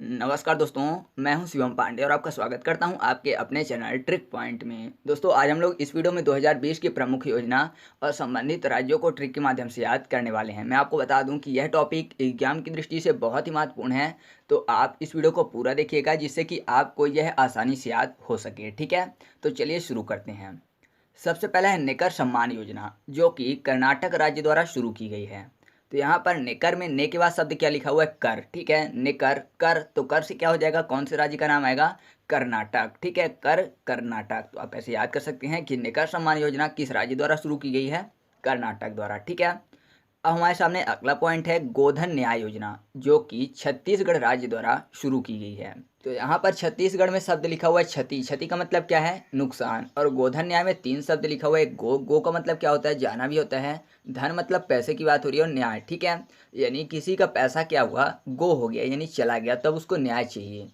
नमस्कार दोस्तों, मैं हूं शिवम पांडे और आपका स्वागत करता हूं आपके अपने चैनल ट्रिक पॉइंट में। दोस्तों, आज हम लोग इस वीडियो में 2020 की प्रमुख योजना और संबंधित राज्यों को ट्रिक के माध्यम से याद करने वाले हैं। मैं आपको बता दूं कि यह टॉपिक एग्जाम की दृष्टि से बहुत ही महत्वपूर्ण है, तो आप इस वीडियो को पूरा देखिएगा जिससे कि आपको यह आसानी से याद हो सके। ठीक है, तो चलिए शुरू करते हैं। सबसे पहला है नेकर सम्मान योजना, जो कि कर्नाटक राज्य द्वारा शुरू की गई है। तो यहाँ पर नेकर में ने के बाद शब्द क्या लिखा हुआ है? कर। ठीक है, नेकर कर, तो कर से क्या हो जाएगा? कौन से राज्य का नाम आएगा? कर्नाटक। ठीक है, कर कर्नाटक। तो आप ऐसे याद कर सकते हैं कि नेकर सम्मान योजना किस राज्य द्वारा शुरू की गई है? कर्नाटक द्वारा। ठीक है, अब हमारे सामने अगला पॉइंट है गोधन न्याय योजना, जो कि छत्तीसगढ़ राज्य द्वारा शुरू की गई है। तो यहाँ पर छत्तीसगढ़ में शब्द लिखा हुआ है क्षति। क्षति का मतलब क्या है? नुकसान। और गोधन न्याय में 3 शब्द लिखा हुआ है। गो का मतलब क्या होता है? जाना भी होता है। धन मतलब पैसे की बात हो रही है, और न्याय। ठीक है, यानी किसी का पैसा क्या हुआ? गो हो गया, यानी चला गया, तब उसको न्याय चाहिए।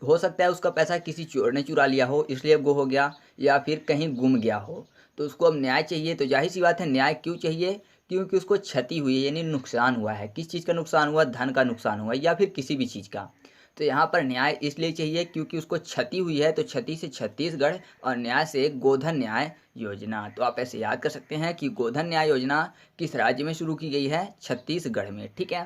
हो सकता है उसका पैसा किसी चोर ने चुरा लिया हो, इसलिए गो हो गया, या फिर कहीं गुम गया हो, तो उसको अब न्याय चाहिए। तो जाहिर सी बात है, न्याय क्यों चाहिए? क्योंकि उसको क्षति हुई है, यानी नुकसान हुआ है। किस चीज़ का नुकसान हुआ? धन का नुकसान हुआ, या फिर किसी भी चीज़ का। तो यहाँ पर न्याय इसलिए चाहिए क्योंकि उसको क्षति हुई है, तो क्षति से छत्तीसगढ़ और न्याय से गोधन न्याय योजना। तो आप ऐसे याद कर सकते हैं कि गोधन न्याय योजना किस राज्य में शुरू की गई है? छत्तीसगढ़ में। ठीक है,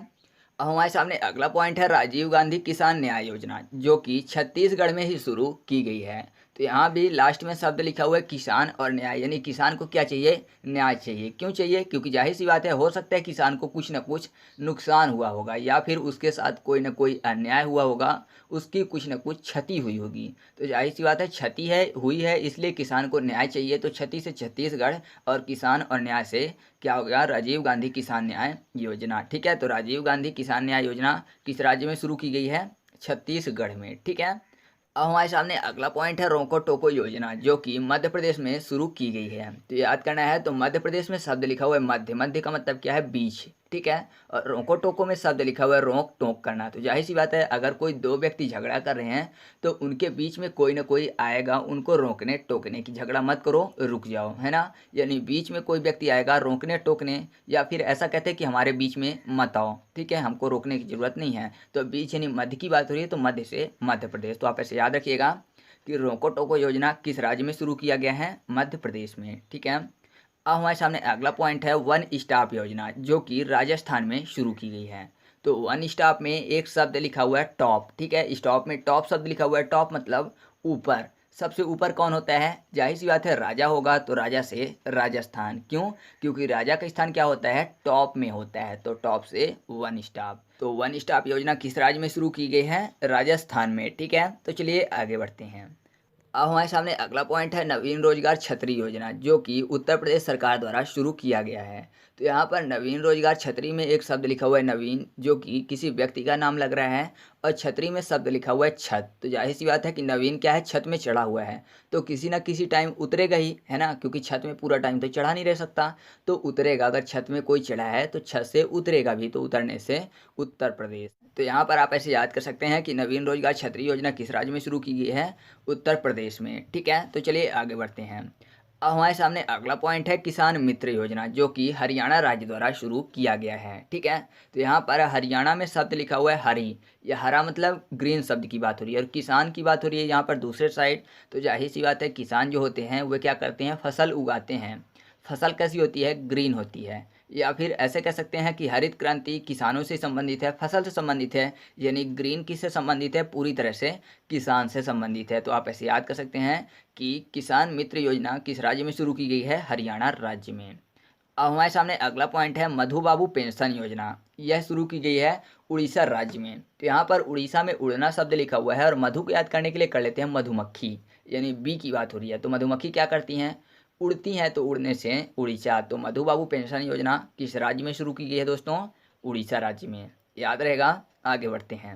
अब हमारे सामने अगला पॉइंट है राजीव गांधी किसान न्याय योजना, जो कि छत्तीसगढ़ में ही शुरू की गई है। तो यहाँ भी लास्ट में शब्द लिखा हुआ है किसान और न्याय, यानी किसान को क्या चाहिए? न्याय चाहिए। क्यों चाहिए? क्योंकि जाहिर सी बात है, हो सकता है किसान को कुछ ना कुछ नुकसान हुआ होगा, या फिर उसके साथ कोई ना कोई अन्याय हुआ होगा, उसकी कुछ ना कुछ क्षति हुई होगी। तो जाहिर सी बात है, क्षति है हुई है, इसलिए किसान को न्याय चाहिए। तो क्षति से छत्तीसगढ़ और किसान और न्याय से क्या हो गया? राजीव गांधी किसान न्याय योजना। ठीक है, तो राजीव गांधी किसान न्याय योजना किस राज्य में शुरू की गई है? छत्तीसगढ़ में। ठीक है, अब हमारे सामने अगला पॉइंट है रोको टोको योजना, जो कि मध्य प्रदेश में शुरू की गई है। तो याद करना है, तो मध्य प्रदेश में शब्द लिखा हुआ है मध्य। मध्य का मतलब क्या है? बीच। ठीक है, और रोको टोको में शब्द लिखा हुआ है रोक टोक करना। तो जाहिर सी बात है, अगर कोई दो व्यक्ति झगड़ा कर रहे हैं, तो उनके बीच में कोई ना कोई आएगा उनको रोकने टोकने की। झगड़ा मत करो, रुक जाओ, है ना। यानी बीच में कोई व्यक्ति आएगा रोकने टोकने, या फिर ऐसा कहते हैं कि हमारे बीच में मत आओ, ठीक है, हमको रोकने की जरूरत नहीं है। तो बीच यानी मध्य की बात हो रही है, तो मध्य से मध्य प्रदेश। तो आप ऐसे याद रखिएगा कि रोको टोको योजना किस राज्य में शुरू किया गया है? मध्य प्रदेश में। ठीक है, अब हमारे सामने अगला पॉइंट है वन स्टॉप योजना, जो कि राजस्थान में शुरू की गई है। तो वन स्टॉप में एक शब्द लिखा हुआ है टॉप। ठीक है, स्टॉप में टॉप शब्द लिखा हुआ है। टॉप मतलब ऊपर। सबसे ऊपर कौन होता है? जाहिर सी बात है, राजा होगा। तो राजा से राजस्थान। क्यों? क्योंकि राजा का स्थान क्या होता है? टॉप में होता है। तो टॉप से वन स्टॉप। तो वन स्टॉप योजना किस राज्य में शुरू की गई है? राजस्थान में। ठीक है, तो चलिए आगे बढ़ते हैं। अब हमारे सामने अगला पॉइंट है नवीन रोजगार छतरी योजना, जो कि उत्तर प्रदेश सरकार द्वारा शुरू किया गया है। तो यहाँ पर नवीन रोजगार छतरी में एक शब्द लिखा हुआ है नवीन, जो कि किसी व्यक्ति का नाम लग रहा है, और छतरी में शब्द लिखा हुआ है छत। तो जाहिर सी बात है कि नवीन क्या है? छत में चढ़ा हुआ है, तो किसी ना किसी टाइम उतरेगा ही, है ना, क्योंकि छत में पूरा टाइम तो चढ़ा नहीं रह सकता, तो उतरेगा। अगर छत में कोई चढ़ा है तो छत से उतरेगा भी, तो उतरने से उत्तर प्रदेश। तो यहाँ पर आप ऐसे याद कर सकते हैं कि नवीन रोजगार छतरी योजना किस राज्य में शुरू की गई है? उत्तर प्रदेश में। ठीक है, तो चलिए आगे बढ़ते हैं। अब हमारे सामने अगला पॉइंट है किसान मित्र योजना, जो कि हरियाणा राज्य द्वारा शुरू किया गया है। ठीक है, तो यहाँ पर हरियाणा में शब्द लिखा हुआ है हरी। यह हरा मतलब ग्रीन शब्द की बात हो रही है, और किसान की बात हो रही है यहाँ पर दूसरे साइड। तो जाहिर सी बात है, किसान जो होते हैं वे क्या करते हैं? फसल उगाते हैं। फसल कैसी होती है? ग्रीन होती है। या फिर ऐसे कह सकते हैं कि हरित क्रांति किसानों से संबंधित है, फसल से संबंधित है, यानी ग्रीन किससे संबंधित है? पूरी तरह से किसान से संबंधित है। तो आप ऐसे याद कर सकते हैं कि किसान मित्र योजना किस राज्य में शुरू की गई है? हरियाणा राज्य में। अब हमारे सामने अगला पॉइंट है मधु बाबू पेंशन योजना। यह शुरू की गई है उड़ीसा राज्य में। तो यहाँ पर उड़ीसा में उड़ना शब्द लिखा हुआ है, और मधु को याद करने के लिए कर लेते हैं मधुमक्खी, यानी बी की बात हो रही है। तो मधुमक्खी क्या करती हैं? उड़ती हैं, तो उड़ने से उड़ीसा। तो मधु बाबू पेंशन योजना किस राज्य में शुरू की गई है दोस्तों? उड़ीसा राज्य में। याद रहेगा। आगे बढ़ते हैं।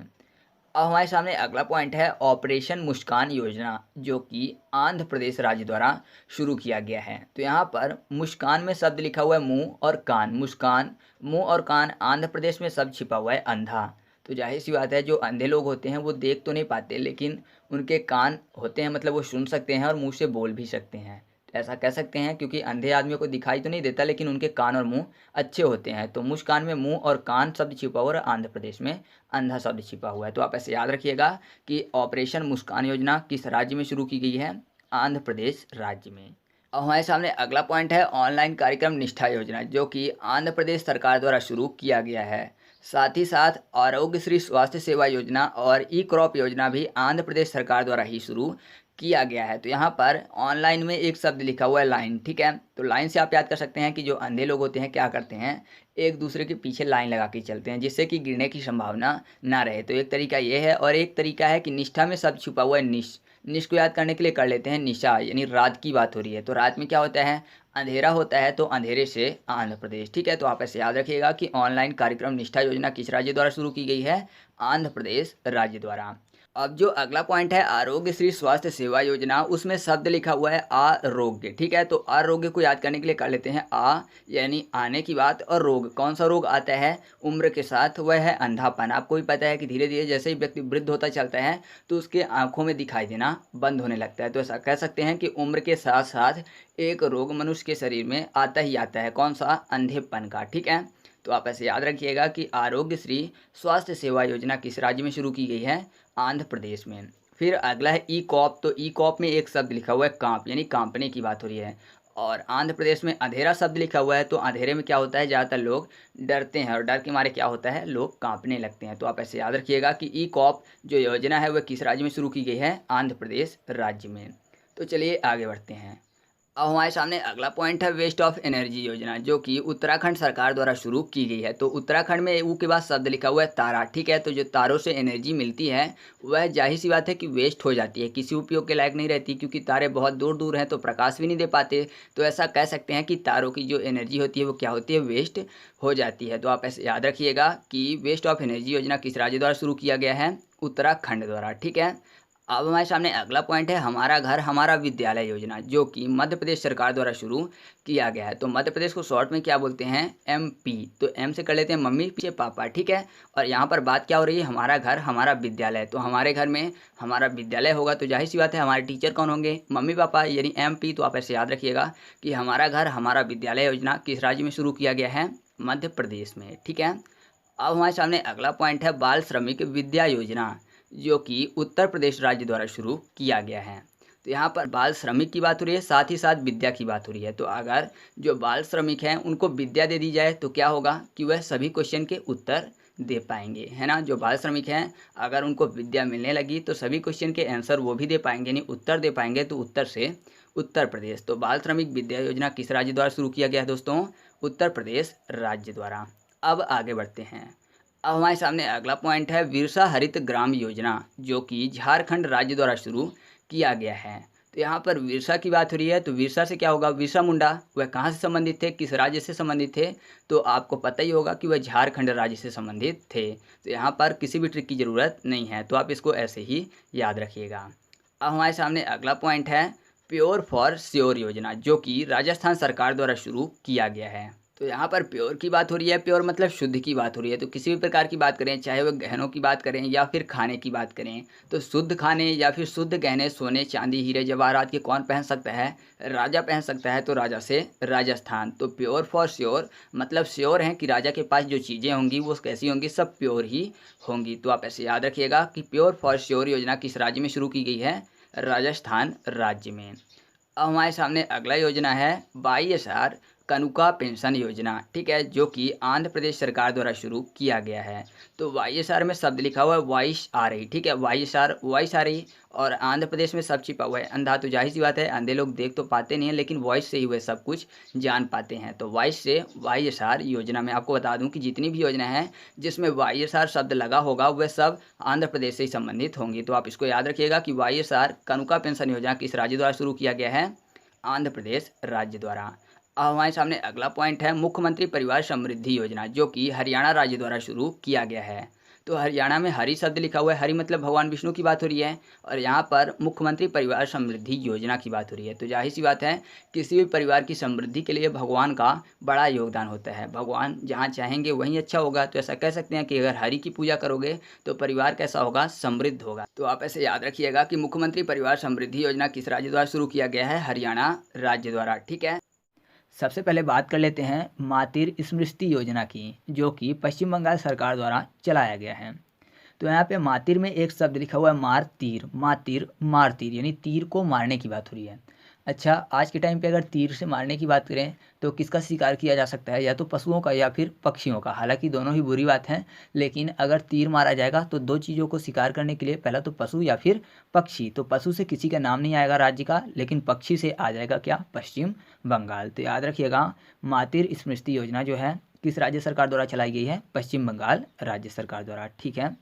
अब हमारे सामने अगला पॉइंट है ऑपरेशन मुस्कान योजना, जो कि आंध्र प्रदेश राज्य द्वारा शुरू किया गया है। तो यहाँ पर मुस्कान में शब्द लिखा हुआ है मुंह और कान। मुस्कान, मुंह और कान। आंध्र प्रदेश में शब्द छिपा हुआ है अंधा। तो जाहिर सी बात है, जो अंधे लोग होते हैं वो देख तो नहीं पाते, लेकिन उनके कान होते हैं, मतलब वो सुन सकते हैं और मुंह से बोल भी सकते हैं, ऐसा कह सकते हैं क्योंकि अंधे आदमियों को दिखाई तो नहीं देता लेकिन उनके कान और मुंह अच्छे होते हैं। तो मुस्कान में मुंह और कान शब्द छिपा हुआ है और आंध्र प्रदेश में अंधा शब्द छिपा हुआ है। तो आप ऐसे याद रखिएगा कि ऑपरेशन मुस्कान योजना किस राज्य में शुरू की गई है? आंध्र प्रदेश राज्य में। अब हमारे सामने अगला पॉइंट है ऑनलाइन कार्यक्रम निष्ठा योजना, जो कि आंध्र प्रदेश सरकार द्वारा शुरू किया गया है। साथ ही साथ आरोग्य श्री स्वास्थ्य सेवा योजना और ई क्रॉप योजना भी आंध्र प्रदेश सरकार द्वारा ही शुरू किया गया है। तो यहाँ पर ऑनलाइन में एक शब्द लिखा हुआ है लाइन, ठीक है। तो लाइन से आप याद कर सकते हैं कि जो अंधे लोग होते हैं क्या करते हैं, एक दूसरे के पीछे लाइन लगा के चलते हैं जिससे कि गिरने की संभावना ना रहे। तो एक तरीका ये है और एक तरीका है कि निष्ठा में शब्द छुपा हुआ है निश। निश को याद करने के लिए कर लेते हैं निशा, यानी रात की बात हो रही है। तो रात में क्या होता है, अंधेरा होता है, तो अंधेरे से आंध्र प्रदेश, ठीक है। तो आप ऐसे याद रखिएगा कि ऑनलाइन कार्यक्रम निष्ठा योजना किस राज्य द्वारा शुरू की गई है? आंध्र प्रदेश राज्य द्वारा। अब जो अगला पॉइंट है आरोग्य श्री स्वास्थ्य सेवा योजना, उसमें शब्द लिखा हुआ है आरोग्य, ठीक है। तो आरोग्य को याद करने के लिए कर लेते हैं आ यानी आने की बात, और रोग, कौन सा रोग आता है उम्र के साथ? वह है अंधापन। आपको भी पता है कि धीरे धीरे जैसे ही व्यक्ति वृद्ध होता चलता है तो उसके आंखों में दिखाई देना बंद होने लगता है। तो ऐसा कह सकते हैं कि उम्र के साथ साथ एक रोग मनुष्य के शरीर में आता ही आता है, कौन सा? अंधेपन का, ठीक है। तो आप ऐसे याद रखिएगा कि आरोग्य श्री स्वास्थ्य सेवा योजना किस राज्य में शुरू की गई है? आंध्र प्रदेश में। फिर अगला है ई कॉप। तो ई कॉप में एक शब्द लिखा हुआ है कांप, यानी कांपने की बात हो रही है। और आंध्र प्रदेश में अंधेरा शब्द लिखा हुआ है। तो अंधेरे में क्या होता है, ज़्यादातर लोग डरते हैं और डर के मारे क्या होता है, लोग कांपने लगते हैं। तो आप ऐसे याद रखिएगा कि ई कॉप जो योजना है वह किस राज्य में शुरू की गई है? आंध्र प्रदेश राज्य में। तो चलिए आगे बढ़ते हैं। अब हमारे सामने अगला पॉइंट है वेस्ट ऑफ एनर्जी योजना, जो कि उत्तराखंड सरकार द्वारा शुरू की गई है। तो उत्तराखंड में ऊ के बाद शब्द लिखा हुआ है तारा, ठीक है। तो जो तारों से एनर्जी मिलती है वह जाहिर सी बात है कि वेस्ट हो जाती है, किसी उपयोग के लायक नहीं रहती, क्योंकि तारे बहुत दूर दूर हैं तो प्रकाश भी नहीं दे पाते। तो ऐसा कह सकते हैं कि तारों की जो एनर्जी होती है वो क्या होती है, वेस्ट हो जाती है। तो आप ऐसे याद रखिएगा कि वेस्ट ऑफ एनर्जी योजना किस राज्य द्वारा शुरू किया गया है? उत्तराखंड द्वारा, ठीक है। अब हमारे सामने अगला पॉइंट है हमारा घर हमारा विद्यालय योजना, जो कि मध्य प्रदेश सरकार द्वारा शुरू किया गया है। तो मध्य प्रदेश को शॉर्ट में क्या बोलते हैं? एमपी। तो एम से कर लेते हैं मम्मी, पीछे पापा, ठीक है। और यहाँ पर बात क्या हो रही है, हमारा घर हमारा विद्यालय। तो हमारे घर में हमारा विद्यालय होगा तो जाहिर सी बात है हमारे टीचर कौन होंगे? मम्मी पापा, यानी एमपी। तो आप ऐसे याद रखिएगा कि हमारा घर हमारा विद्यालय योजना किस राज्य में शुरू किया गया है? मध्य प्रदेश में, ठीक है। अब हमारे सामने अगला पॉइंट है बाल श्रमिक विद्या योजना, जो कि उत्तर प्रदेश राज्य द्वारा शुरू किया गया है। तो यहाँ पर बाल श्रमिक की बात हो रही है, साथ ही साथ विद्या की बात हो रही है। तो अगर जो बाल श्रमिक हैं उनको विद्या दे दी जाए तो क्या होगा कि वह सभी क्वेश्चन के उत्तर दे पाएंगे, है ना। जो बाल श्रमिक हैं अगर उनको विद्या मिलने लगी तो सभी क्वेश्चन के आंसर वो भी दे पाएंगे, यानी उत्तर दे पाएंगे। तो उत्तर से उत्तर प्रदेश। तो बाल श्रमिक विद्या योजना किस राज्य द्वारा शुरू किया गया है दोस्तों? उत्तर प्रदेश राज्य द्वारा। अब आगे बढ़ते हैं। अब हमारे सामने अगला पॉइंट है बिरसा हरित ग्राम योजना, जो कि झारखंड राज्य द्वारा शुरू किया गया है। तो यहाँ पर बिरसा की बात हो रही है, तो बिरसा से क्या होगा? बिरसा मुंडा वह कहाँ से संबंधित थे, किस राज्य से संबंधित थे? तो आपको पता ही होगा कि वह झारखंड राज्य से संबंधित थे। तो यहाँ पर किसी भी ट्रिक की ज़रूरत नहीं है, तो आप इसको ऐसे ही याद रखिएगा। अब हमारे सामने अगला पॉइंट है प्योर फॉर श्योर योजना, जो कि राजस्थान सरकार द्वारा शुरू किया गया है। तो यहाँ पर प्योर की बात हो रही है, प्योर मतलब शुद्ध की बात हो रही है। तो किसी भी प्रकार की बात करें, चाहे वह गहनों की बात करें या फिर खाने की बात करें, तो शुद्ध खाने या फिर शुद्ध गहने सोने चांदी हीरे जवाहरात के कौन पहन सकता है? राजा पहन सकता है। तो राजा से राजस्थान। तो प्योर फॉर श्योर मतलब श्योर हैं कि राजा के पास जो चीज़ें होंगी वो कैसी होंगी? सब प्योर ही होंगी। तो आप ऐसे याद रखिएगा कि प्योर फॉर श्योर योजना किस राज्य में शुरू की गई है? राजस्थान राज्य में। अब हमारे सामने अगला योजना है वाईएसआर कनुका पेंशन योजना, ठीक है, जो कि आंध्र प्रदेश सरकार द्वारा शुरू किया गया है। तो वाईएसआर में शब्द लिखा हुआ है वाइस आ रही, ठीक है, वाईएसआर वॉइस आ रही। और आंध्र प्रदेश में सब छिपा हुआ है अंधा। तो जाहिर सी बात है अंधे लोग देख तो पाते नहीं हैं, लेकिन वॉइस से ही वह सब कुछ जान पाते हैं। तो वॉइस से वाईएसआर योजना में आपको बता दूं कि जितनी भी योजना है जिसमें वाईएसआर शब्द लगा होगा वह सब आंध्र प्रदेश से ही संबंधित होंगी। तो आप इसको याद रखिएगा कि वाईएसआर कनुका पेंशन योजना किस राज्य द्वारा शुरू किया गया है? आंध्र प्रदेश राज्य द्वारा। अब हमारे सामने अगला पॉइंट है मुख्यमंत्री परिवार समृद्धि योजना, जो कि हरियाणा राज्य द्वारा शुरू किया गया है। तो हरियाणा में हरि शब्द लिखा हुआ है, हरि मतलब भगवान विष्णु की बात हो रही है, और यहाँ पर मुख्यमंत्री परिवार समृद्धि योजना की बात हो रही है। तो जाहिर सी बात है, किसी भी परिवार की समृद्धि के लिए भगवान का बड़ा योगदान होता है। भगवान जहाँ चाहेंगे वहीं अच्छा होगा। तो ऐसा कह सकते हैं कि अगर हरि की पूजा करोगे तो परिवार कैसा होगा, समृद्ध होगा। तो आप ऐसे याद रखिएगा कि मुख्यमंत्री परिवार समृद्धि योजना किस राज्य द्वारा शुरू किया गया है, हरियाणा राज्य द्वारा। ठीक है, सबसे पहले बात कर लेते हैं मातृ स्मृति योजना की, जो कि पश्चिम बंगाल सरकार द्वारा चलाया गया है। तो यहाँ पे मातिर में एक शब्द लिखा हुआ है मार तीर, मातिर मार तीर, यानी तीर को मारने की बात हो रही है। अच्छा, आज के टाइम पे अगर तीर से मारने की बात करें तो किसका शिकार किया जा सकता है, या तो पशुओं का या फिर पक्षियों का। हालांकि दोनों ही बुरी बात है, लेकिन अगर तीर मारा जाएगा तो दो चीज़ों को शिकार करने के लिए, पहला तो पशु या फिर पक्षी। तो पशु से किसी का नाम नहीं आएगा राज्य का, लेकिन पक्षी से आ जाएगा क्या, पश्चिम बंगाल। तो याद रखिएगा, मातृ स्मृति योजना जो है किस राज्य सरकार द्वारा चलाई गई है, पश्चिम बंगाल राज्य सरकार द्वारा। ठीक है,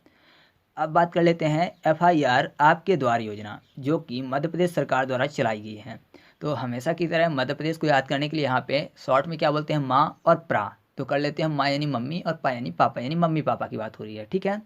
अब बात कर लेते हैं FIR आपके द्वार योजना, जो कि मध्य प्रदेश सरकार द्वारा चलाई गई है। तो हमेशा की तरह मध्य प्रदेश को याद करने के लिए यहाँ पे शॉर्ट में क्या बोलते हैं, माँ और प्रा। तो कर लेते हैं माँ यानी मम्मी और पा यानी पापा, यानी मम्मी पापा की बात हो रही है। ठीक है,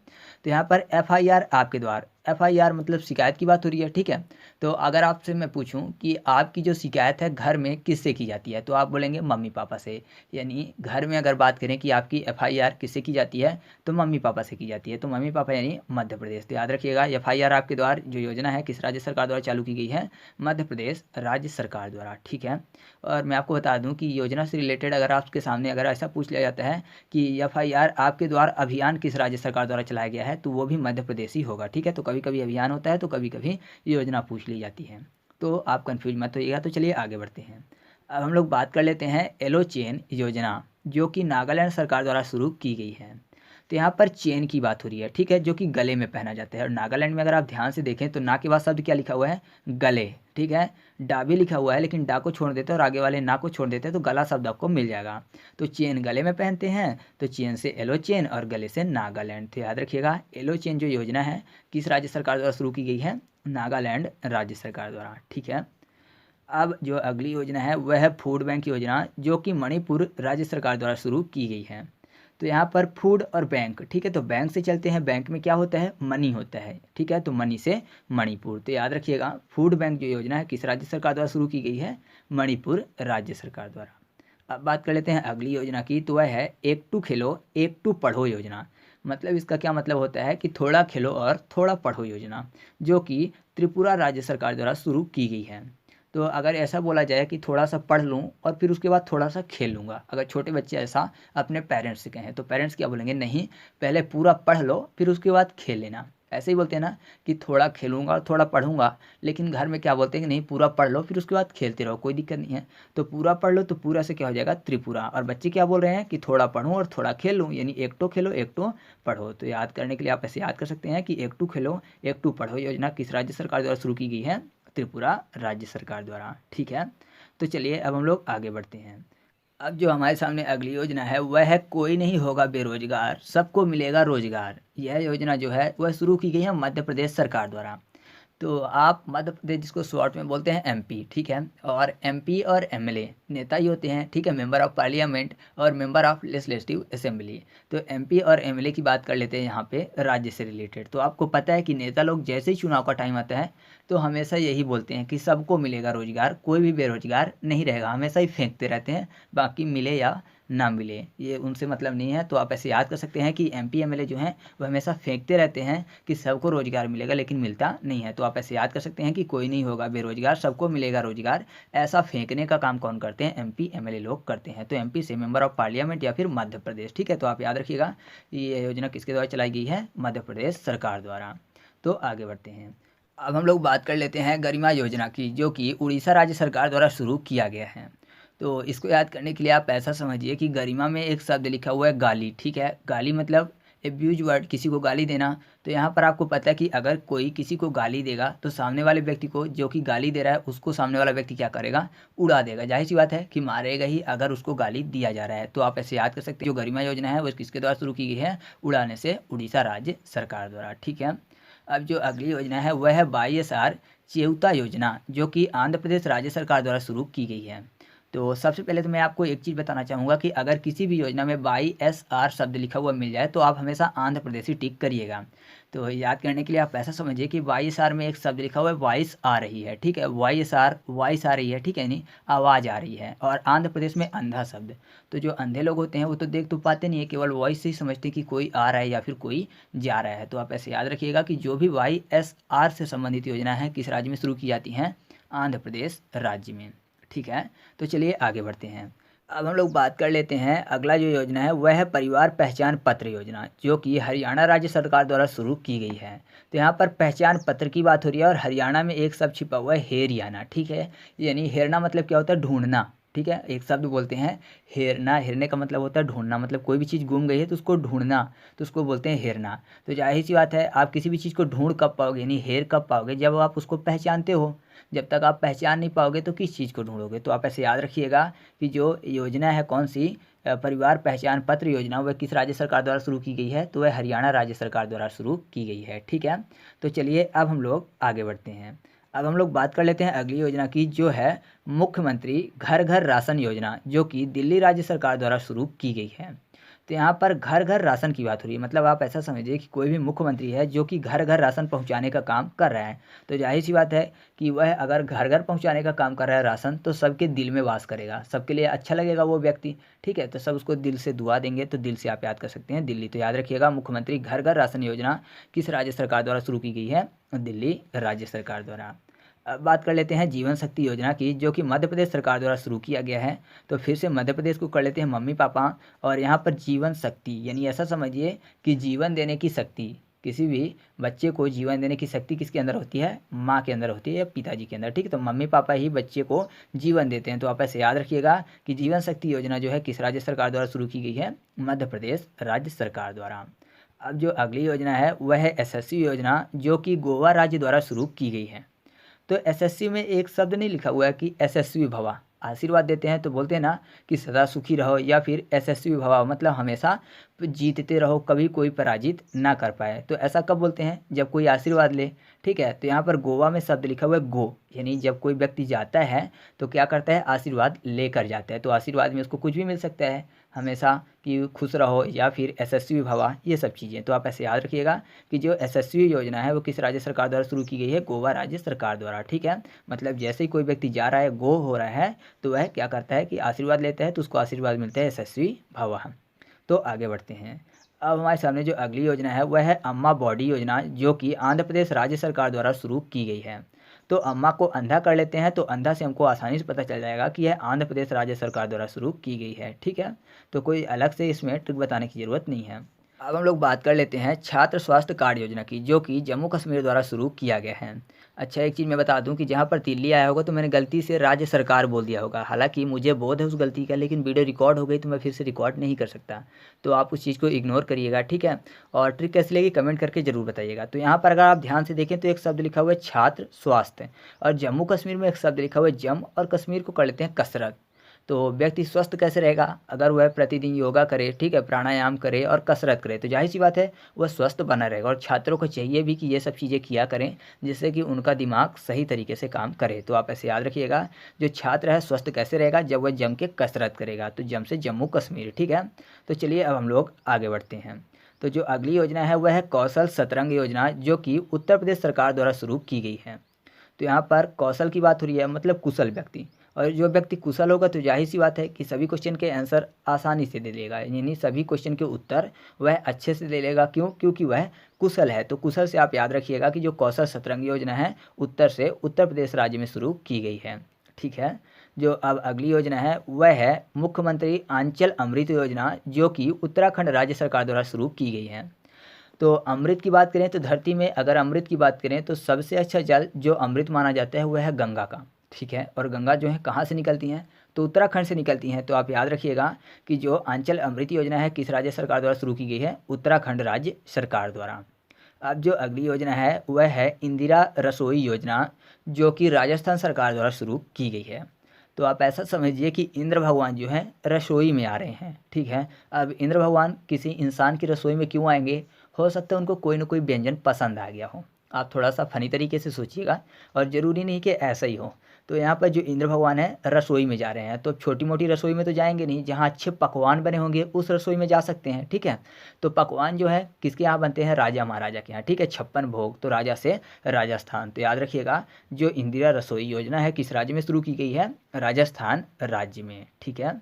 तो यहाँ पर FIR आपके द्वार, FIR मतलब शिकायत की बात हो रही है। ठीक है, तो अगर आपसे मैं पूछूं कि आपकी जो शिकायत है घर में किससे की जाती है, तो आप बोलेंगे मम्मी पापा से। यानी घर में अगर बात करें कि आपकी FIR किससे की जाती है, तो मम्मी पापा से की जाती है। तो मम्मी पापा यानी मध्य प्रदेश। तो याद रखिएगा, FIR आपके द्वार जो योजना है किस राज्य सरकार द्वारा चालू की गई है, मध्य प्रदेश राज्य सरकार द्वारा। ठीक है, और मैं आपको बता दूं कि योजना से रिलेटेड अगर आपके सामने अगर ऐसा पूछ लिया जाता है कि FIR आपके द्वार अभियान किस राज्य सरकार द्वारा चलाया गया है, तो वो भी मध्य प्रदेश ही होगा। ठीक है, तो कभी कभी अभियान होता है तो कभी कभी योजना पूछ ली जाती है, तो आप कंफ्यूज मत होइएगा। तो चलिए आगे बढ़ते हैं। अब हम लोग बात कर लेते हैं एलो चेन योजना, जो कि नागालैंड सरकार द्वारा शुरू की गई है। तो यहाँ पर चेन की बात हो रही है। ठीक है, जो कि गले में पहना जाता है। और नागालैंड में अगर आप ध्यान से देखें तो ना के बाद शब्द क्या लिखा हुआ है, गले। ठीक है, डा भी लिखा हुआ है, लेकिन डा को छोड़ देते हैं और आगे वाले ना को छोड़ देते हैं, तो गला शब्द आपको मिल जाएगा। तो चेन गले में पहनते हैं, तो चेन से एलो चेन और गले से नागालैंड। तो याद रखिएगा, एलो चेन जो योजना है किस राज्य सरकार द्वारा शुरू की गई है, नागालैंड राज्य सरकार द्वारा। ठीक है, अब जो अगली योजना है वह है फूड बैंक योजना, जो कि मणिपुर राज्य सरकार द्वारा शुरू की गई है। तो यहाँ पर फूड और बैंक, ठीक है, तो बैंक से चलते हैं। बैंक में क्या होता है, मनी होता है। ठीक है, तो मनी से मणिपुर। तो याद रखिएगा, फूड बैंक जो योजना है किस राज्य सरकार द्वारा शुरू की गई है, मणिपुर राज्य सरकार द्वारा। अब बात कर लेते हैं अगली योजना की, तो वह है एक टू खेलो एक टू पढ़ो योजना। मतलब इसका क्या मतलब होता है कि थोड़ा खेलो और थोड़ा पढ़ो योजना, जो कि त्रिपुरा राज्य सरकार द्वारा शुरू की गई है। तो अगर ऐसा बोला जाए कि थोड़ा सा पढ़ लूँ और फिर उसके बाद थोड़ा सा खेल लूँगा, अगर छोटे बच्चे ऐसा अपने पेरेंट्स से कहें, तो पेरेंट्स क्या बोलेंगे, नहीं पहले पूरा पढ़ लो फिर उसके बाद खेल लेना। ऐसे ही बोलते हैं ना कि थोड़ा खेलूंगा और थोड़ा पढ़ूंगा, लेकिन घर में क्या बोलते हैं कि नहीं पूरा पढ़ लो फिर उसके बाद खेलते रहो, कोई दिक्कत नहीं है। तो पूरा पढ़ लो तो पूरा से क्या हो जाएगा, त्रिपुरा। और बच्चे क्या बोल रहे हैं कि थोड़ा पढ़ूँ और थोड़ा खेल लूँ, यानी एक तो खेलो एक तो पढ़ो। तो याद करने के लिए आप ऐसे याद कर सकते हैं कि एक टू खेलो एक टू पढ़ो योजना किस राज्य सरकार द्वारा शुरू की गई है, त्रिपुरा राज्य सरकार द्वारा। ठीक है, तो चलिए अब हम लोग आगे बढ़ते हैं। अब जो हमारे सामने अगली योजना है वह है कोई नहीं होगा बेरोजगार, सबको मिलेगा रोजगार। यह योजना जो है वह शुरू की गई है मध्य प्रदेश सरकार द्वारा। तो आप मध्य प्रदेश जिसको शॉर्ट में बोलते हैं MP। ठीक है, और MP और MLA नेता ही होते हैं। ठीक है, मेंबर ऑफ पार्लियामेंट और मेंबर ऑफ लेजिस्लेटिव असेंबली। तो MP और MLA की बात कर लेते हैं यहाँ पे राज्य से रिलेटेड। तो आपको पता है कि नेता लोग जैसे ही चुनाव का टाइम आता है तो हमेशा यही बोलते हैं कि सबको मिलेगा रोजगार, कोई भी बेरोजगार नहीं रहेगा। हमेशा ही फेंकते रहते हैं, बाकी मिले या ना मिले ये उनसे मतलब नहीं है। तो आप ऐसे याद कर सकते हैं कि MP MLA जो हैं वो हमेशा फेंकते रहते हैं कि सबको रोजगार मिलेगा, लेकिन मिलता नहीं है। तो आप ऐसे याद कर सकते हैं कि कोई नहीं होगा बेरोजगार, सबको मिलेगा रोजगार। ऐसा फेंकने का काम कौन करते हैं, MP MLA लोग करते हैं। तो MP से मेंबर ऑफ पार्लियामेंट या फिर मध्य प्रदेश। ठीक है, तो आप याद रखिएगा ये योजना किसके द्वारा चलाई गई है, मध्य प्रदेश सरकार द्वारा। तो आगे बढ़ते हैं। अब हम लोग बात कर लेते हैं गरिमा योजना की, जो कि उड़ीसा राज्य सरकार द्वारा शुरू किया गया है। तो इसको याद करने के लिए आप ऐसा समझिए कि गरिमा में एक शब्द लिखा हुआ है गाली। ठीक है, गाली मतलब एब्यूज वर्ड, किसी को गाली देना। तो यहाँ पर आपको पता है कि अगर कोई किसी को गाली देगा तो सामने वाले व्यक्ति को, जो कि गाली दे रहा है उसको सामने वाला व्यक्ति क्या करेगा, उड़ा देगा। जाहिर सी बात है कि मारेगा ही अगर उसको गाली दिया जा रहा है। तो आप ऐसे याद कर सकते हैं जो गरिमा योजना है वो किसके द्वारा शुरू की गई है, उड़ाने से उड़ीसा राज्य सरकार द्वारा। ठीक है, अब जो अगली योजना है वह है YSR चेउता योजना, जो कि आंध्र प्रदेश राज्य सरकार द्वारा शुरू की गई है। तो सबसे पहले तो मैं आपको एक चीज़ बताना चाहूँगा कि अगर किसी भी योजना में YSR शब्द लिखा हुआ मिल जाए तो आप हमेशा आंध्र प्रदेश ही टिक करिएगा। तो याद करने के लिए आप ऐसा समझिए कि YSR में एक शब्द लिखा हुआ है, वॉइस आ रही है, ठीक है, YSR वॉइस आ रही है, ठीक है, नहीं आवाज़ आ रही है। और आंध्र प्रदेश में अंधा शब्द, तो जो अंधे लोग होते हैं वो तो देख तो पाते नहीं है, केवल वॉइस से ही समझते कि कोई आ रहा है या फिर कोई जा रहा है। तो आप ऐसे याद रखिएगा कि जो भी YSR से संबंधित योजना है किस राज्य में शुरू की जाती हैं, आंध्र प्रदेश राज्य में, ठीक है। तो चलिए आगे बढ़ते हैं। अब हम लोग बात कर लेते हैं, अगला जो योजना है वह है परिवार पहचान पत्र योजना, जो कि हरियाणा राज्य सरकार द्वारा शुरू की गई है। तो यहाँ पर पहचान पत्र की बात हो रही है और हरियाणा में एक शब्द छिपा हुआ है, हेरियाना, ठीक है। यानी हेरना मतलब क्या होता है, ढूंढना, ठीक है। एक शब्द बोलते हैं हेरना, हेरने का मतलब होता है ढूंढना, मतलब कोई भी चीज़ गुम गई है तो उसको ढूंढना, तो उसको बोलते हैं हेरना। तो जाहिर सी बात है, आप किसी भी चीज़ को ढूंढ कब पाओगे, यानी हेर कब पाओगे, जब आप उसको पहचानते हो। जब तक आप पहचान नहीं पाओगे तो किस चीज़ को ढूंढोगे। तो आप ऐसे याद रखिएगा कि जो योजना है कौन सी, परिवार पहचान पत्र योजना, वह किस राज्य सरकार द्वारा शुरू की गई है, तो वह हरियाणा राज्य सरकार द्वारा शुरू की गई है, ठीक है। तो चलिए अब हम लोग आगे बढ़ते हैं। अब हम लोग बात कर लेते हैं अगली योजना की, जो है मुख्यमंत्री घर घर राशन योजना, जो कि दिल्ली राज्य सरकार द्वारा शुरू की गई है। तो यहाँ पर घर घर राशन की बात हो रही है, मतलब आप ऐसा समझिए कि कोई भी मुख्यमंत्री है जो कि घर घर राशन पहुँचाने का काम कर रहा है। तो जाहिर सी बात है कि वह अगर घर घर पहुँचाने का काम कर रहा है राशन, तो सबके दिल में वास करेगा, सबके लिए अच्छा लगेगा वो व्यक्ति, ठीक है। तो सब उसको दिल से दुआ देंगे, तो दिल से आप याद कर सकते हैं दिल्ली। तो याद रखिएगा, मुख्यमंत्री घर घर राशन योजना किस राज्य सरकार द्वारा शुरू की गई है, दिल्ली राज्य सरकार द्वारा। अब बात कर लेते हैं जीवन शक्ति योजना की, जो कि मध्य प्रदेश सरकार द्वारा शुरू किया गया है। तो फिर से मध्य प्रदेश को कर लेते हैं मम्मी पापा, और यहाँ पर जीवन शक्ति यानी ऐसा समझिए कि जीवन देने की शक्ति, किसी भी बच्चे को जीवन देने की शक्ति किसके अंदर होती है, माँ के अंदर होती है या पिताजी के अंदर, ठीक है। तो मम्मी पापा ही बच्चे को जीवन देते हैं। तो आप ऐसे याद रखिएगा कि जीवन शक्ति योजना जो है किस राज्य सरकार द्वारा शुरू की गई है, मध्य प्रदेश राज्य सरकार द्वारा। अब जो अगली योजना है वह है एसएससी योजना, जो कि गोवा राज्य द्वारा शुरू की गई है। तो एसएससी में एक शब्द नहीं लिखा हुआ है कि यशस्वी भवा, आशीर्वाद देते हैं तो बोलते हैं ना कि सदा सुखी रहो, या फिर यशस्वी भवा मतलब हमेशा जीतते रहो, कभी कोई पराजित ना कर पाए। तो ऐसा कब बोलते हैं, जब कोई आशीर्वाद ले, ठीक है। तो यहाँ पर गोवा में शब्द लिखा हुआ है गो, यानी जब कोई व्यक्ति जाता है तो क्या करता है, आशीर्वाद लेकर जाता है। तो आशीर्वाद में उसको कुछ भी मिल सकता है हमेशा, कि खुश रहो या फिर यशस्वी भवा, ये सब चीज़ें। तो आप ऐसे याद रखिएगा कि जो यशस्वी योजना है वो किस राज्य सरकार द्वारा शुरू की गई है, गोवा राज्य सरकार द्वारा, ठीक है। मतलब जैसे ही कोई व्यक्ति जा रहा है, गो हो रहा है, तो वह क्या करता है कि आशीर्वाद लेता है, तो उसको आशीर्वाद मिलता है यशस्वी भवा। तो आगे बढ़ते हैं। अब हमारे सामने जो अगली योजना है वह है अम्मा बॉडी योजना, जो कि आंध्र प्रदेश राज्य सरकार द्वारा शुरू की गई है। तो अम्मा को अंधा कर लेते हैं, तो अंधा से हमको आसानी से पता चल जाएगा कि यह आंध्र प्रदेश राज्य सरकार द्वारा शुरू की गई है, ठीक है। तो कोई अलग से इसमें ट्रिक बताने की ज़रूरत नहीं है। अब हम लोग बात कर लेते हैं छात्र स्वास्थ्य कार्ड योजना की, जो कि जम्मू कश्मीर द्वारा शुरू किया गया है। अच्छा, एक चीज़ मैं बता दूं कि जहां पर दिल्ली आया होगा तो मैंने गलती से राज्य सरकार बोल दिया होगा, हालांकि मुझे बोध है उस गलती का, लेकिन वीडियो रिकॉर्ड हो गई तो मैं फिर से रिकॉर्ड नहीं कर सकता। तो आप उस चीज़ को इग्नोर करिएगा, ठीक है। और ट्रिक कैसी लगी कमेंट करके ज़रूर बताइएगा। तो यहाँ पर अगर आप ध्यान से देखें तो एक शब्द लिखा हुआ है छात्र स्वास्थ्य, और जम्मू कश्मीर में एक शब्द लिखा हुआ है जम, और कश्मीर को कर लेते हैं कसरत। तो व्यक्ति स्वस्थ कैसे रहेगा, अगर वह प्रतिदिन योगा करे, ठीक है, प्राणायाम करे और कसरत करे, तो जाहिर सी बात है वह स्वस्थ बना रहेगा। और छात्रों को चाहिए भी कि ये सब चीज़ें किया करें, जिससे कि उनका दिमाग सही तरीके से काम करे। तो आप ऐसे याद रखिएगा, जो छात्र है स्वस्थ कैसे रहेगा, जब वह जम के कसरत करेगा। तो जम से जम्मू कश्मीर, ठीक है। तो चलिए अब हम लोग आगे बढ़ते हैं। तो जो अगली योजना है वह है कौशल सतरंग योजना, जो कि उत्तर प्रदेश सरकार द्वारा शुरू की गई है। तो यहाँ पर कौशल की बात हो रही है, मतलब कुशल व्यक्ति, और जो व्यक्ति कुशल होगा तो जाहिर सी बात है कि सभी क्वेश्चन के आंसर आसानी से दे लेगा, यानी सभी क्वेश्चन के उत्तर वह अच्छे से दे लेगा। क्यों, क्योंकि वह कुशल है। तो कुशल से आप याद रखिएगा कि जो कौशल सतरंग योजना है उत्तर प्रदेश राज्य में शुरू की गई है, ठीक है। जो अब अगली योजना है वह है मुख्यमंत्री आंचल अमृत योजना, जो कि उत्तराखंड राज्य सरकार द्वारा शुरू की गई है। तो अमृत की बात करें तो धरती में अगर अमृत की बात करें तो सबसे अच्छा जल जो अमृत माना जाता है वह है गंगा का, ठीक है। और गंगा जो है कहाँ से निकलती हैं, तो उत्तराखंड से निकलती हैं। तो आप याद रखिएगा कि जो आंचल अमृत योजना है किस राज्य सरकार द्वारा शुरू की गई है, उत्तराखंड राज्य सरकार द्वारा। अब जो अगली योजना है वह है इंदिरा रसोई योजना, जो कि राजस्थान सरकार द्वारा शुरू की गई है। तो आप ऐसा समझिए कि इंद्र भगवान जो हैं रसोई में आ रहे हैं, ठीक है। अब इंद्र भगवान किसी इंसान की रसोई में क्यों आएंगे, हो सकता है उनको कोई ना कोई व्यंजन पसंद आ गया हो। आप थोड़ा सा फनी तरीके से सोचिएगा, और ज़रूरी नहीं कि ऐसा ही हो। तो यहाँ पर जो इंद्र भगवान है रसोई में जा रहे हैं, तो छोटी मोटी रसोई में तो जाएंगे नहीं, जहाँ अच्छे पकवान बने होंगे उस रसोई में जा सकते हैं। ठीक है, तो पकवान जो है किसके यहाँ बनते हैं, राजा महाराजा के यहाँ। ठीक है, 56 भोग, तो राजा से राजस्थान। तो याद रखिएगा जो इंदिरा रसोई योजना है किस राज्य में शुरू की गई है, राजस्थान राज्य में। ठीक है,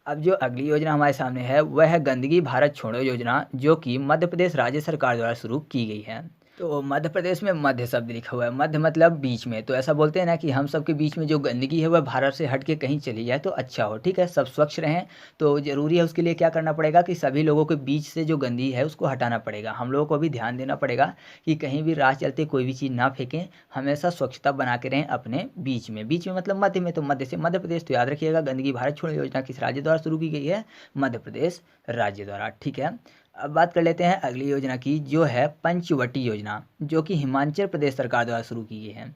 अब जो अगली योजना हमारे सामने है वह है गंदगी भारत छोड़ो योजना, जो कि मध्य प्रदेश राज्य सरकार द्वारा शुरू की गई है। तो मध्य प्रदेश में मध्य शब्द लिखा हुआ है, मध्य मतलब बीच में। तो ऐसा बोलते हैं ना कि हम सबके बीच में जो गंदगी है वह भारत से हट के कहीं चली जाए तो अच्छा हो। ठीक है, सब स्वच्छ रहें, तो ज़रूरी है उसके लिए क्या करना पड़ेगा कि सभी लोगों के बीच से जो गंदगी है उसको हटाना पड़ेगा। हम लोगों को भी ध्यान देना पड़ेगा कि कहीं भी राह चलते कोई भी चीज़ ना फेंकें, हमेशा स्वच्छता बना के रहें अपने बीच में। बीच में मतलब मध्य में, तो मध्य से मध्य प्रदेश। तो याद रखिएगा गंदगी भारत छोड़ो योजना किस राज्य द्वारा शुरू की गई है, मध्य प्रदेश राज्य द्वारा। ठीक है, अब बात कर लेते हैं अगली योजना की, जो है पंचवटी योजना, जो कि हिमाचल प्रदेश सरकार द्वारा शुरू की गई है।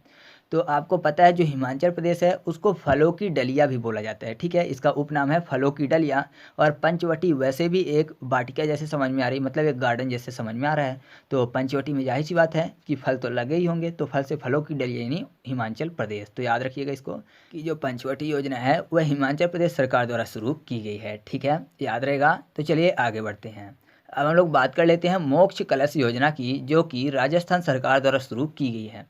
तो आपको पता है जो हिमाचल प्रदेश है उसको फलों की डलिया भी बोला जाता है। ठीक है, इसका उपनाम है फलों की डलिया। और पंचवटी वैसे भी एक वाटिका जैसे समझ में आ रही, मतलब एक गार्डन जैसे समझ में आ रहा है। तो पंचवटी में जाहिर सी बात है कि फल तो लगे ही होंगे, तो फल से फलों की डलिया यानी हिमाचल प्रदेश। तो याद रखिएगा इसको कि जो पंचवटी योजना है वह हिमाचल प्रदेश सरकार द्वारा शुरू की गई है। ठीक है, याद रहेगा। तो चलिए आगे बढ़ते हैं। अब हम लोग बात कर लेते हैं मोक्ष कलश योजना की, जो कि राजस्थान सरकार द्वारा शुरू की गई है।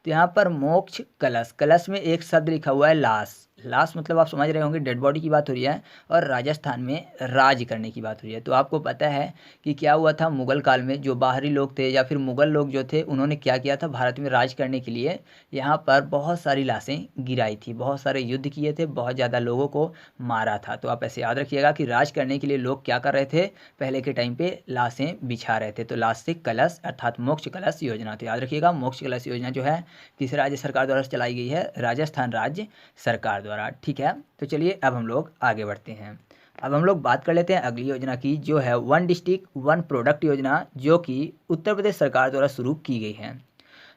तो यहाँ पर मोक्ष कलश, कलश में एक शब्द लिखा हुआ है लाश। लाश मतलब आप समझ रहे होंगे डेड बॉडी की बात हो रही है, और राजस्थान में राज करने की बात हो रही है। तो आपको पता है कि क्या हुआ था मुगल काल में, जो बाहरी लोग थे या फिर मुगल लोग जो थे उन्होंने क्या किया था, भारत में राज करने के लिए यहाँ पर बहुत सारी लाशें गिराई थी, बहुत सारे युद्ध किए थे, बहुत ज़्यादा लोगों को मारा था। तो आप ऐसे याद रखिएगा कि राज करने के लिए लोग क्या कर रहे थे, पहले के टाइम पे लाशें बिछा रहे थे। तो लाश से कलश अर्थात मोक्ष कलश योजना। तो याद रखिएगा मोक्ष कलश योजना जो है किस राज्य सरकार द्वारा चलाई गई है, राजस्थान राज्य सरकार द्वारा। ठीक है, तो चलिए अब हम लोग आगे बढ़ते हैं। अब हम लोग बात कर लेते हैं अगली योजना की, जो है वन डिस्ट्रिक्ट वन प्रोडक्ट योजना, जो कि उत्तर प्रदेश सरकार द्वारा शुरू की गई है।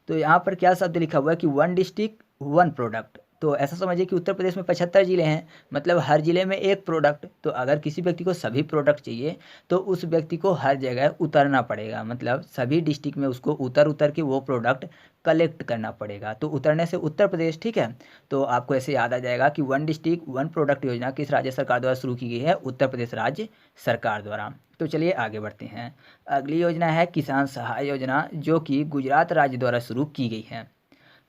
तो यहाँ पर क्या शब्द लिखा हुआ है कि वन डिस्ट्रिक्ट वन प्रोडक्ट। तो ऐसा समझिए कि उत्तर प्रदेश में 75 ज़िले हैं, मतलब हर ज़िले में एक प्रोडक्ट। तो अगर किसी व्यक्ति को सभी प्रोडक्ट चाहिए तो उस व्यक्ति को हर जगह उतरना पड़ेगा, मतलब सभी डिस्ट्रिक्ट में उसको उतर उतर के वो प्रोडक्ट कलेक्ट करना पड़ेगा। तो उतरने से उत्तर प्रदेश। ठीक है, तो आपको ऐसे याद आ जाएगा कि वन डिस्ट्रिक्ट वन प्रोडक्ट योजना किस राज्य सरकार द्वारा शुरू की गई है, उत्तर प्रदेश राज्य सरकार द्वारा। तो चलिए आगे बढ़ते हैं। अगली योजना है किसान सहाय योजना, जो कि गुजरात राज्य द्वारा शुरू की गई है।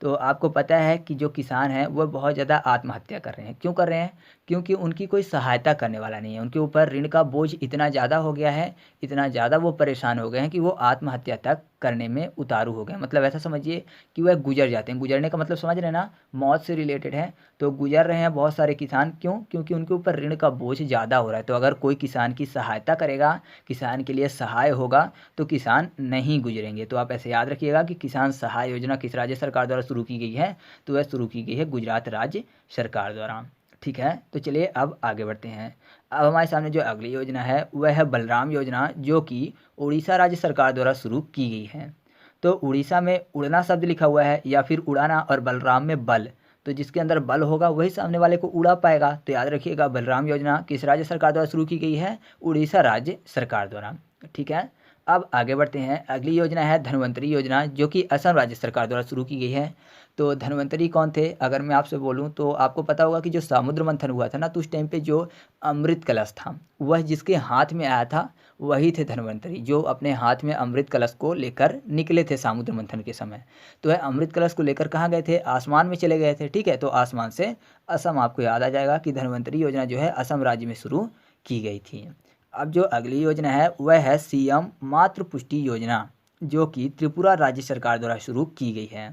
तो आपको पता है कि जो किसान हैं वह बहुत ज़्यादा आत्महत्या कर रहे हैं। क्यों कर रहे हैं, क्योंकि उनकी कोई सहायता करने वाला नहीं है, उनके ऊपर ऋण का बोझ इतना ज़्यादा हो गया है, इतना ज़्यादा वो परेशान हो गए हैं कि वो आत्महत्या तक करने में उतारू हो गए। मतलब ऐसा समझिए कि वह गुजर जाते हैं। गुजरने का मतलब समझ रहे हैं ना, मौत से रिलेटेड है। तो गुजर रहे हैं बहुत सारे किसान, क्यों, क्योंकि उनके ऊपर ऋण का बोझ ज़्यादा हो रहा है। तो अगर कोई किसान की सहायता करेगा, किसान के लिए सहाय होगा, तो किसान नहीं गुजरेंगे। तो आप ऐसे याद रखिएगा कि किसान सहाय योजना किस राज्य सरकार द्वारा शुरू की गई है, तो वह शुरू की गई है गुजरात राज्य सरकार द्वारा। ठीक है, तो चलिए अब आगे बढ़ते हैं। अब हमारे सामने जो अगली योजना है वह है बलराम योजना, जो कि उड़ीसा राज्य सरकार द्वारा शुरू की गई है। तो उड़ीसा में उड़ना शब्द लिखा हुआ है या फिर उड़ाना, और बलराम में बल। तो जिसके अंदर बल होगा वही सामने वाले को उड़ा पाएगा। तो याद रखिएगा बलराम योजना किस राज्य सरकार द्वारा शुरू की गई है, उड़ीसा राज्य सरकार द्वारा। ठीक है, अब आगे बढ़ते हैं। अगली योजना है धन्वंतरी योजना, जो कि असम राज्य सरकार द्वारा शुरू की गई है। तो धन्वंतरी कौन थे, अगर मैं आपसे बोलूं तो आपको पता होगा कि जो समुद्र मंथन हुआ था ना, तो उस टाइम पे जो अमृत कलश था वह जिसके हाथ में आया था वही थे धन्वंतरी, जो अपने हाथ में अमृत कलश को लेकर निकले थे समुद्र मंथन के समय। तो वह अमृत कलश को लेकर कहाँ गए थे, आसमान में चले गए थे। ठीक है, तो आसमान से असम आपको याद आ जाएगा कि धन्वंतरी योजना जो है असम राज्य में शुरू की गई थी। अब जो अगली योजना है वह है सीएम मातृ पुष्टि योजना, जो कि त्रिपुरा राज्य सरकार द्वारा शुरू की गई है।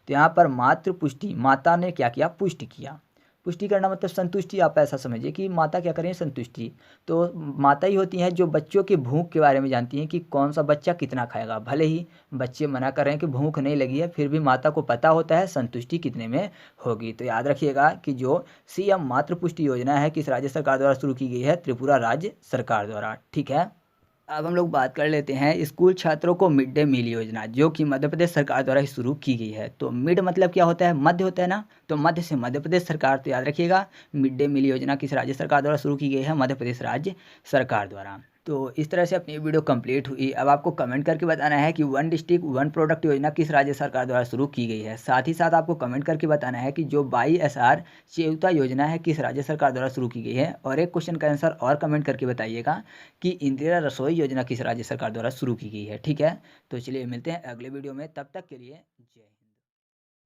तो यहाँ पर मातृ पुष्टि, माता ने क्या किया, पुष्टि किया। पुष्टि करना मतलब संतुष्टि, आप ऐसा समझिए कि माता क्या करें, संतुष्टि। तो माता ही होती हैं जो बच्चों की भूख के बारे में जानती हैं कि कौन सा बच्चा कितना खाएगा। भले ही बच्चे मना कर रहे हैं कि भूख नहीं लगी है, फिर भी माता को पता होता है संतुष्टि कितने में होगी। तो याद रखिएगा कि जो सीएम मातृ पुष्टि योजना है किस राज्य सरकार द्वारा शुरू की गई है, त्रिपुरा राज्य सरकार द्वारा। ठीक है, अब हम लोग बात कर लेते हैं स्कूल छात्रों को मिड डे मील योजना, जो कि मध्य प्रदेश सरकार द्वारा ही शुरू की गई है। तो मिड मतलब क्या होता है, मध्य होता है ना, तो मध्य से मध्य प्रदेश सरकार। तो याद रखिएगा मिड डे मील योजना किस राज्य सरकार द्वारा शुरू की गई है, मध्य प्रदेश राज्य सरकार द्वारा। तो इस तरह से अपनी वीडियो कंप्लीट हुई। अब आपको कमेंट करके बताना है कि वन डिस्ट्रिक्ट वन प्रोडक्ट योजना किस राज्य सरकार द्वारा शुरू की गई है। साथ ही साथ आपको कमेंट करके बताना है कि जो YSR चिउता योजना है किस राज्य सरकार द्वारा शुरू की गई है। और एक क्वेश्चन का आंसर और कमेंट करके बताइएगा कि इंदिरा रसोई योजना किस राज्य सरकार द्वारा शुरू की गई है। ठीक है, तो चलिए मिलते हैं अगले वीडियो में, तब तक के लिए।